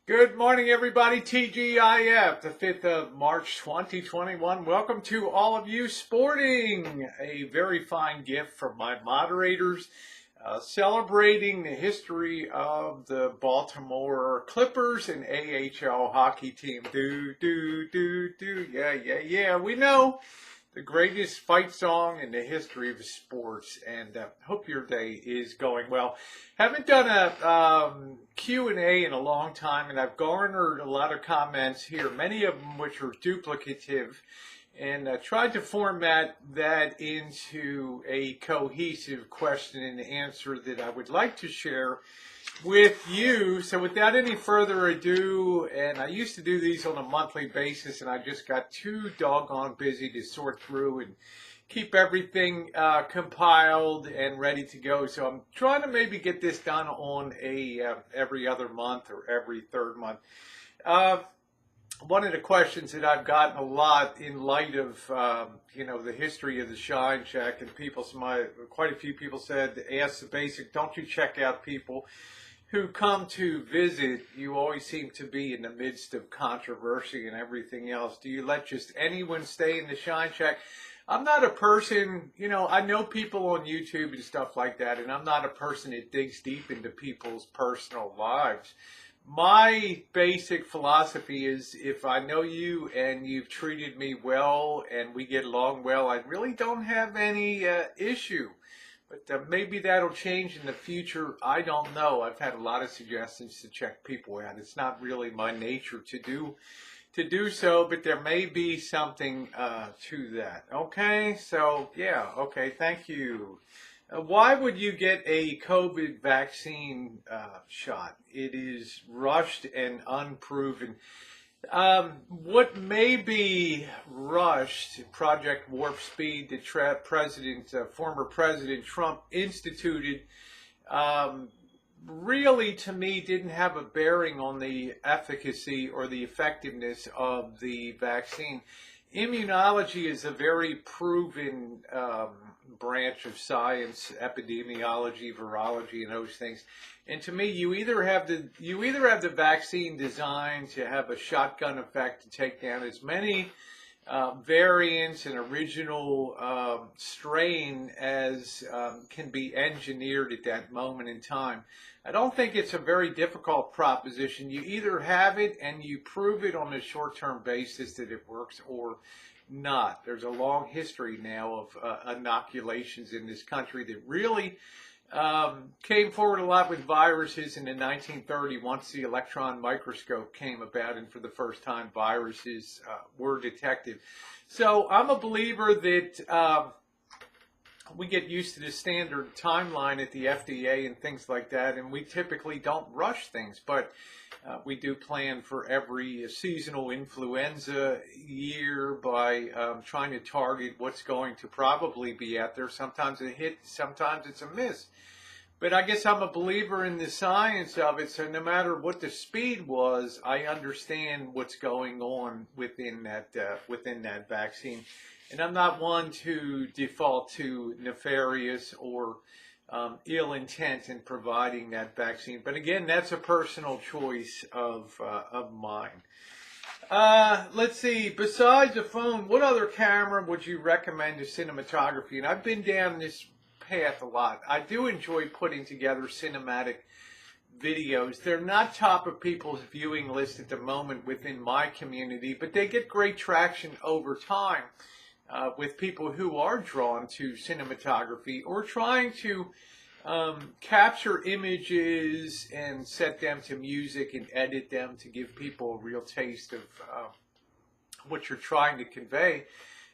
Good morning, everybody. TGIF, the 5th of March, 2021. Welcome to all of you sporting a very fine gift from my moderators, celebrating the history of the Baltimore Clippers and AHL hockey team. Yeah. We know the greatest fight song in the history of sports, and hope your day is going well. Haven't done a Q&A in a long time, and I've garnered a lot of comments here, many of them which are duplicative, and tried to format that into a cohesive question and answer that I would like to share with you. So without any further ado, and I used to do these on a monthly basis, and I just got too doggone busy to sort through and keep everything compiled and ready to go. So I'm trying to maybe get this done on a every other month or every third month. One of the questions that I've gotten a lot in light of the history of the Shine Shack, and quite a few people said, ask the basic, don't you check out people who come to visit? You always seem to be in the midst of controversy and everything else. Do you let just anyone stay in the Shine Shack? I'm not a person, I know people on YouTube and stuff like that, and I'm not a person that digs deep into people's personal lives. My basic philosophy is, if I know you and you've treated me well and we get along well, I really don't have any issue. But maybe that'll change in the future. I don't know. I've had a lot of suggestions to check people out. It's not really my nature to do so, but there may be something to that. Okay, so yeah, okay, thank you. Why would you get a COVID vaccine shot? It is rushed and unproven. What may be rushed, Project Warp Speed, that former President Trump instituted, really, to me, didn't have a bearing on the efficacy or the effectiveness of the vaccine. Immunology is a very proven branch of science, epidemiology, virology, and those things. And to me, you either have the vaccine designed to have a shotgun effect to take down as many variants and original strain as can be engineered at that moment in time. I don't think it's a very difficult proposition. You either have it and you prove it on a short-term basis that it works, or not. There's a long history now of inoculations in this country that really came forward a lot with viruses in the 1930s, once the electron microscope came about, and for the first time viruses were detected. So I'm a believer that we get used to the standard timeline at the FDA and things like that, and we typically don't rush things, but we do plan for every seasonal influenza year by trying to target what's going to probably be out there. Sometimes a hit, sometimes it's a miss. But I guess I'm a believer in the science of it, so no matter what the speed was, I understand what's going on within that vaccine. And I'm not one to default to nefarious or ill intent in providing that vaccine. But again, that's a personal choice of mine. Let's see, besides a phone, what other camera would you recommend to cinematography? And I've been down this path a lot. I do enjoy putting together cinematic videos. They're not top of people's viewing list at the moment within my community, but they get great traction over time with people who are drawn to cinematography or trying to capture images and set them to music and edit them to give people a real taste of what you're trying to convey.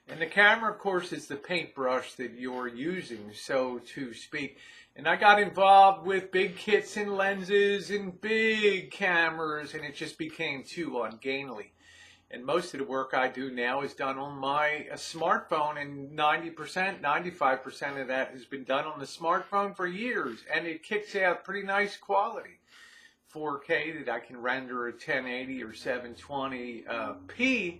And the camera, of course, is the paintbrush that you're using, so to speak. And I got involved with big kits and lenses and big cameras, and it just became too ungainly. And most of the work I do now is done on my smartphone, and 90%, 95% of that has been done on the smartphone for years, and it kicks out pretty nice quality. 4K that I can render at 1080 or 720p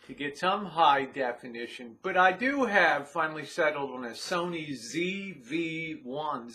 to get some high definition. But I do have finally settled on a Sony ZV-1,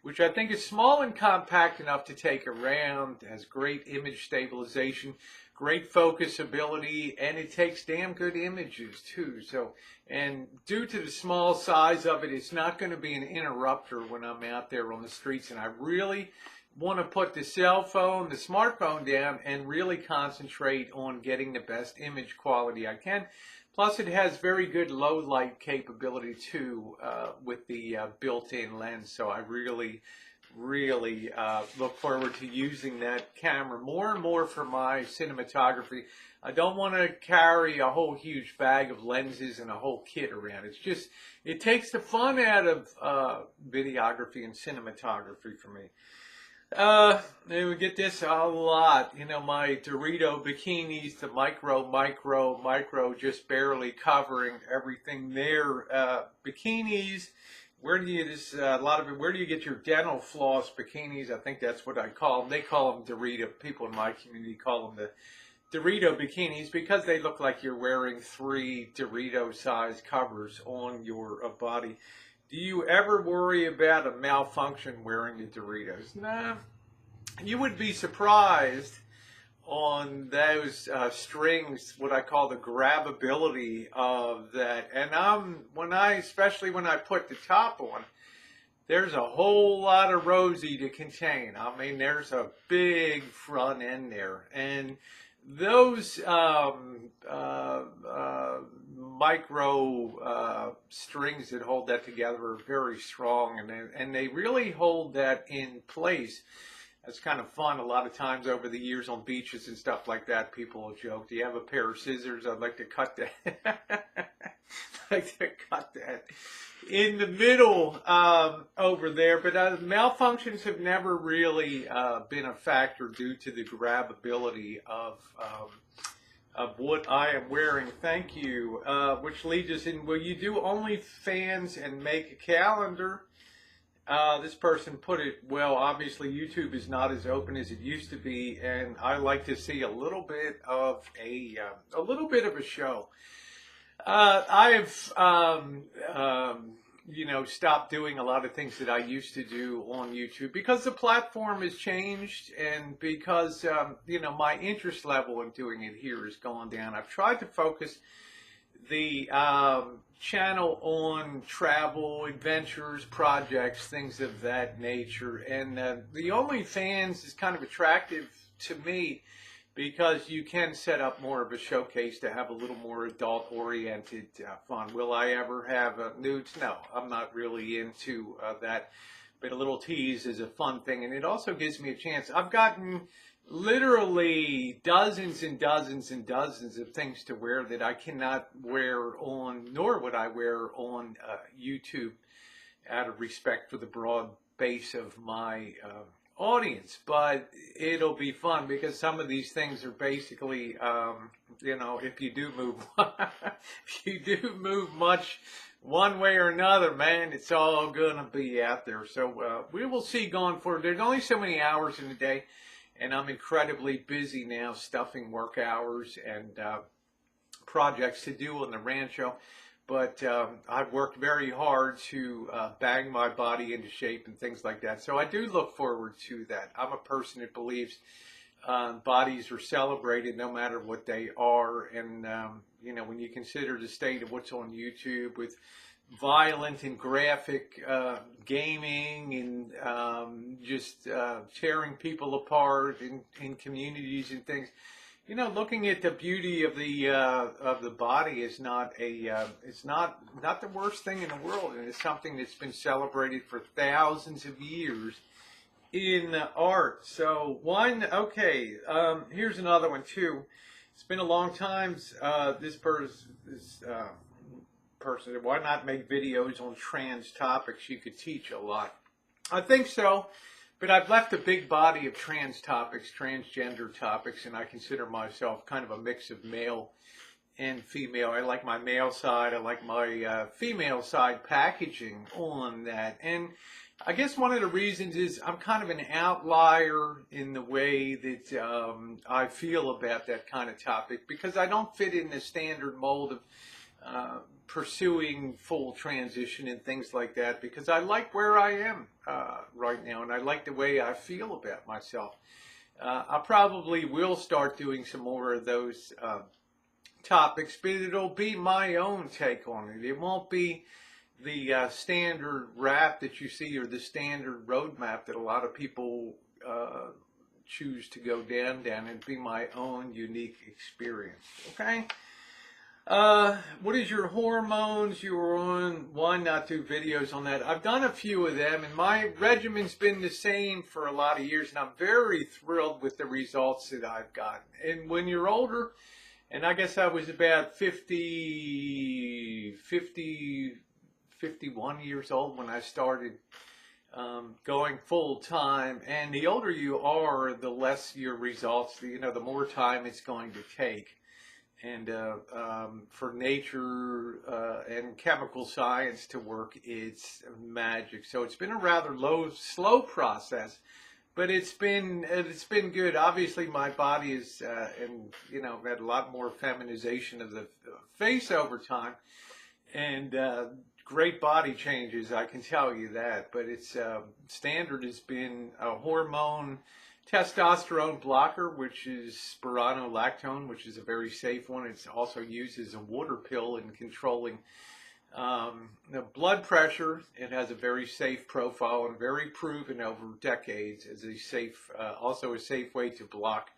which I think is small and compact enough to take around, has great image stabilization, great focus ability, and it takes damn good images too. So, and due to the small size of it, it's not going to be an interrupter when I'm out there on the streets, and I really want to put the cell phone, the smartphone down and really concentrate on getting the best image quality I can. Plus, it has very good low light capability too with the built-in lens. So I really look forward to using that camera more and more for my cinematography. I don't want to carry a whole huge bag of lenses and a whole kit around. It's just, it takes the fun out of videography and cinematography for me. We get this a lot, you know, my Dorito bikinis, the micro, just barely covering everything there. Bikinis, where do you, where do you get your dental floss bikinis? I think that's what I call them. They call them Dorito. People in my community call them the Dorito bikinis because they look like you're wearing 3 Dorito-sized covers on your body. Do you ever worry about a malfunction wearing the Doritos? Nah. You would be surprised on those strings, what I call the grabbability of that. And especially when I put the top on, there's a whole lot of Rosie to contain. I mean, there's a big front end there. And those micro strings that hold that together are very strong, and they really hold that in place. It's kind of fun. A lot of times over the years on beaches and stuff like that, people will joke, do you have a pair of scissors? I'd like to cut that. In the middle over there. But malfunctions have never really been a factor due to the grabbability of what I am wearing. Thank you. Which leads us in, will you do OnlyFans and make a calendar? This person put it, well, obviously YouTube is not as open as it used to be, and I like to see a little bit of a show. I have, you know, stopped doing a lot of things that I used to do on YouTube because the platform has changed and because, you know, my interest level in doing it here has gone down. I've tried to focus the channel on travel, adventures, projects, things of that nature. And the OnlyFans is kind of attractive to me because you can set up more of a showcase to have a little more adult-oriented fun. Will I ever have nudes? No, I'm not really into that. But a little tease is a fun thing, and it also gives me a chance. I've gotten literally dozens and dozens and dozens of things to wear that I cannot wear on, nor would I wear on YouTube out of respect for the broad base of my audience. But it'll be fun because some of these things are basically, you know, if you do move much one way or another, man, it's all gonna be out there. So we will see going forward. There's only so many hours in the day, and I'm incredibly busy now stuffing work hours and projects to do on the Rancho. But I've worked very hard to bang my body into shape and things like that. So I do look forward to that. I'm a person that believes bodies are celebrated no matter what they are. And, you know, when you consider the state of what's on YouTube with violent and graphic gaming and just tearing people apart in communities and things, you know, looking at the beauty of the body is not it's not the worst thing in the world, and it's something that's been celebrated for thousands of years in art. So here's another one too. It's been a long time. This person said, why not make videos on trans topics? You could teach a lot. I think so, but I've left a big body of trans topics, transgender topics, and I consider myself kind of a mix of male and female. I like my male side. I like my female side packaging on that. And I guess one of the reasons is I'm kind of an outlier in the way that I feel about that kind of topic, because I don't fit in the standard mold of pursuing full transition and things like that, because I like where I am right now, and I like the way I feel about myself. I probably will start doing some more of those topics, but it'll be my own take on it. It won't be the standard wrap that you see, or the standard roadmap that a lot of people choose to go down. It'd be my own unique experience. Okay. What is your hormones? You were on. Why not do videos on that? I've done a few of them, and my regimen's been the same for a lot of years, and I'm very thrilled with the results that I've gotten. And when you're older, and I guess I was about 51 years old when I started going full time. And the older you are, the less your results, the more time it's going to take. And for nature and chemical science to work, it's magic. So it's been a rather slow process, but it's been good. Obviously, my body is, had a lot more feminization of the face over time, and great body changes, I can tell you that. But it's standard has been a hormone testosterone blocker, which is spironolactone, which is a very safe one. It's also used as a water pill in controlling the blood pressure. It has a very safe profile and very proven over decades as a safe, also a safe way to block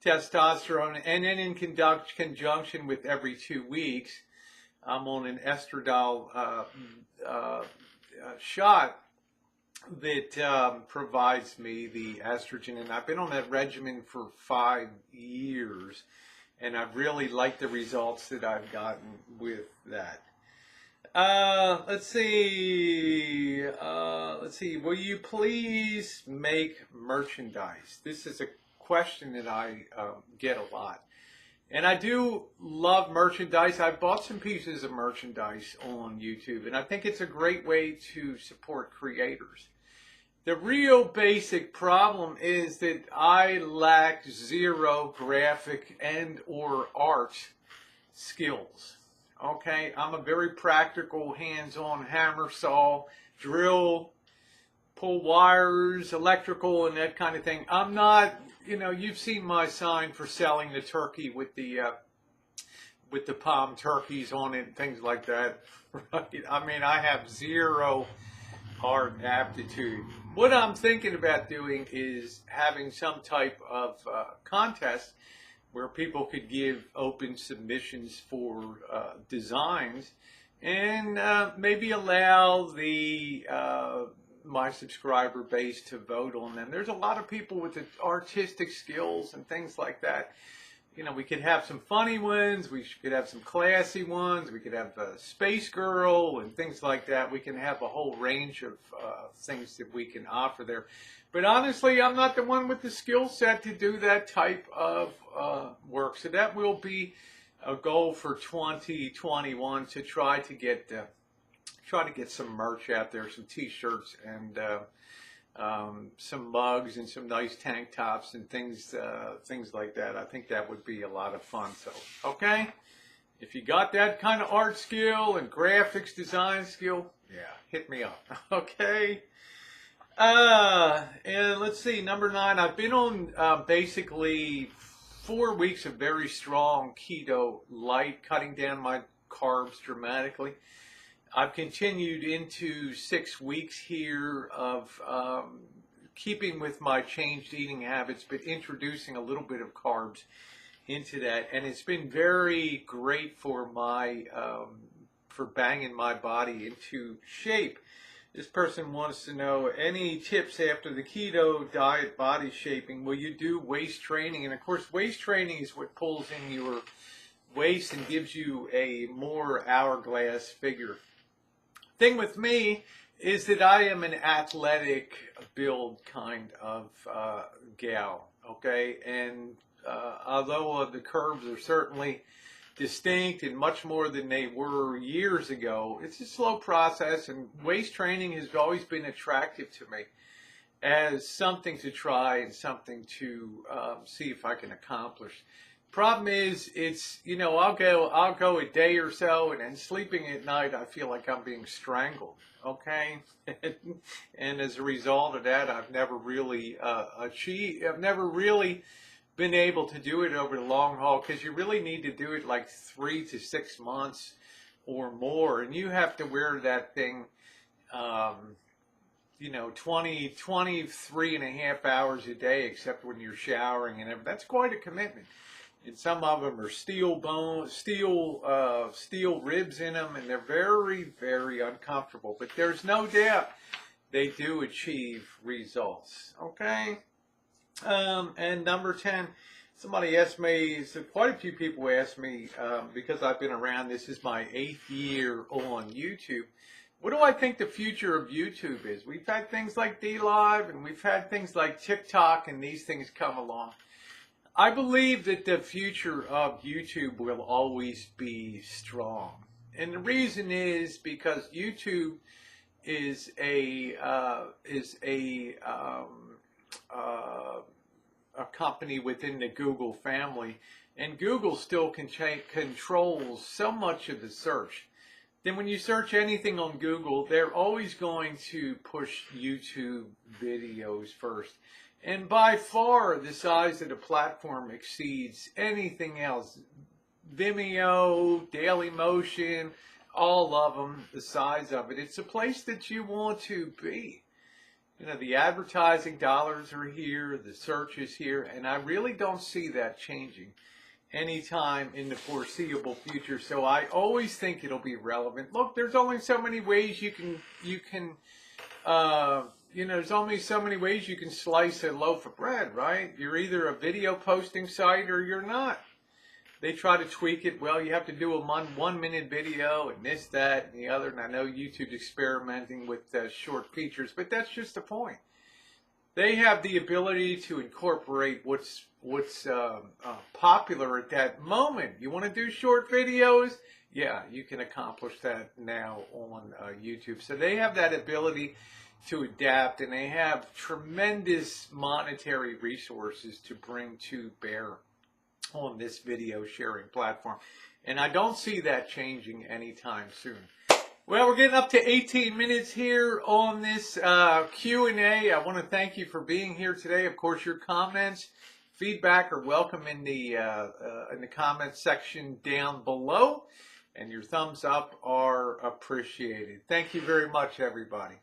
testosterone. And then in conjunction with every 2 weeks, I'm on an estradiol shot that provides me the estrogen, and I've been on that regimen for 5 years, and I've really liked the results that I've gotten with that. Let's see. Will you please make merchandise? This is a question that I get a lot. And I do love merchandise. I've bought some pieces of merchandise on YouTube, and I think it's a great way to support creators. The real basic problem is that I lack zero graphic and or art skills. Okay, I'm a very practical, hands-on hammer saw, drill, pull wires, electrical, and that kind of thing. I'm not, you've seen my sign for selling the turkey with the palm turkeys on it and things like that, right? I mean, I have zero art aptitude. What I'm thinking about doing is having some type of contest where people could give open submissions for designs, and maybe allow my subscriber base to vote on them. There's a lot of people with the artistic skills and things like that. We could have some funny ones, we could have some classy ones, we could have a space girl and things like that. We can have a whole range of things that we can offer there. But honestly, I'm not the one with the skill set to do that type of work. So that will be a goal for 2021, to try to get some merch out there, some t-shirts and some mugs and some nice tank tops and things like that. I think that would be a lot of fun. So, okay, if you got that kind of art skill and graphics design skill, yeah, hit me up. Okay. And let's see, number 9. I've been on basically 4 weeks of very strong keto light, cutting down my carbs dramatically. I've continued into 6 weeks here of keeping with my changed eating habits, but introducing a little bit of carbs into that, and it's been very great for my for banging my body into shape. This person wants to know, any tips after the keto diet body shaping? Will you do waist training? And of course, waist training is what pulls in your waist and gives you a more hourglass figure. Thing with me is that I am an athletic build kind of gal, okay? And although the curves are certainly distinct and much more than they were years ago, it's a slow process, and waist training has always been attractive to me as something to try and something to see if I can accomplish. Problem is, it's, you know, I'll go a day or so, and then sleeping at night, I feel like I'm being strangled. Okay, and as a result of that, I've never really I've never really been able to do it over the long haul, because you really need to do it like 3 to 6 months or more, and you have to wear that thing, um, you know, 23 and a half hours a day, except when you're showering and everything. That's quite a commitment. And some of them are steel bones, steel ribs in them, and they're very, very uncomfortable. But there's no doubt they do achieve results. Okay. And number 10, somebody asked me, so quite a few people asked me, because I've been around, this is my 8th year on YouTube. What do I think the future of YouTube is? We've had things like DLive, and we've had things like TikTok, and these things come along. I believe that the future of YouTube will always be strong. And the reason is because YouTube is a company within the Google family, and Google still controls so much of the search. Then when you search anything on Google, they're always going to push YouTube videos first. And by far, the size of the platform exceeds anything else. Vimeo, Dailymotion, all of them, the size of it. It's a place that you want to be. You know, the advertising dollars are here, the search is here, and I really don't see that changing anytime in the foreseeable future. So I always think it'll be relevant. Look, there's only so many ways you can you know, there's only so many ways you can slice a loaf of bread, right? You're either a video posting site or you're not. They try to tweak it. Well, you have to do a 1 minute video and this, that, and the other. And I know YouTube's experimenting with short features, but that's just the point. They have the ability to incorporate what's popular at that moment. You want to do short videos? Yeah, you can accomplish that now on YouTube. So they have that ability to adapt, and they have tremendous monetary resources to bring to bear on this video sharing platform. And I don't see that changing anytime soon. Well, we're getting up to 18 minutes here on this Q&A. I want to thank you for being here today. Of course, your comments, feedback are welcome in the comments section down below, and your thumbs up are appreciated. Thank you very much, everybody.